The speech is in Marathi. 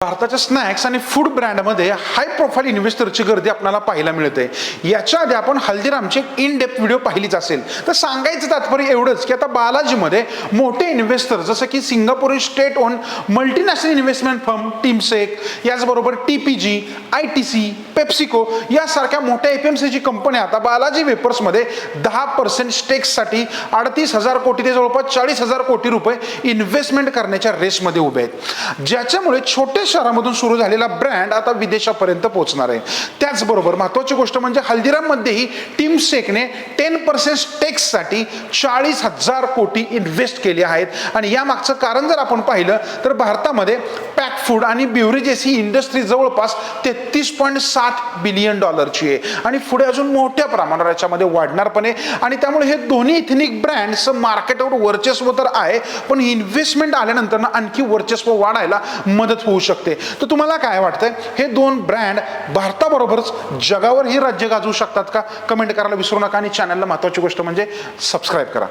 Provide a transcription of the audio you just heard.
भारताच्या स्नॅक्स आणि फूड ब्रँडमध्ये हाय प्रोफाईल इन्व्हेस्टरची गर्दी आपल्याला पाहायला मिळते। याच्या आधी आपण हल्दीरामची इन डेप्थ व्हिडिओ पाहिलीच असेल। तर सांगायचं तात्पर्य एवढंच की आता बालाजीमध्ये मोठे इन्व्हेस्टर जसं की सिंगापुरी state owned multinational investment firm Temasek, याचबरोबर टीपीजी, आयटीसी, पेप्सिको यासारख्या मोठ्या एफएमसीजी कंपन्या आता बालाजी वेपर्समध्ये 10% स्टेक्ससाठी 38,000 कोटी ते जवळपास 40,000 कोटी रुपये इन्व्हेस्टमेंट करण्याच्या रेसमध्ये उभे आहेत, ज्याच्यामुळे छोटे शहरामधून सुरू झालेला ब्रँड आता विदेशापर्यंत पोहोचणार आहे। त्याचबरोबर महत्त्वाची गोष्ट म्हणजे हल्दीराममध्येही टीमसेकने 10% स्टेक्ससाठी 40,000 कोटी इन्व्हेस्ट केले आहेत। आणि या मागचं कारण जर आपण पाहिलं तर भारतामध्ये पॅक फूड आणि बेव्हरेजेस ही इंडस्ट्री जवळपास 33.7 बिलियन डॉलरची आहे आणि पुढे अजून मोठ्या प्रमाणावर याच्यामध्ये वाढणार पण आहे। आणि त्यामुळे हे दोन्ही इथनिक ब्रँड्स मार्केटवर वर्चस्व तर आहे, पण इन्व्हेस्टमेंट आल्यानंतर आणखी वर्चस्व वाढायला मदत होऊ शकते। तर तुम्हाला काय वाटतंय, हे दोन ब्रँड भारताबरोबरच जगावरही राज्य गाजवू शकतात का? कमेंट करायला विसरू नका आणि चॅनलला महत्त्वाची गोष्ट म्हणजे सबस्क्राईब करा।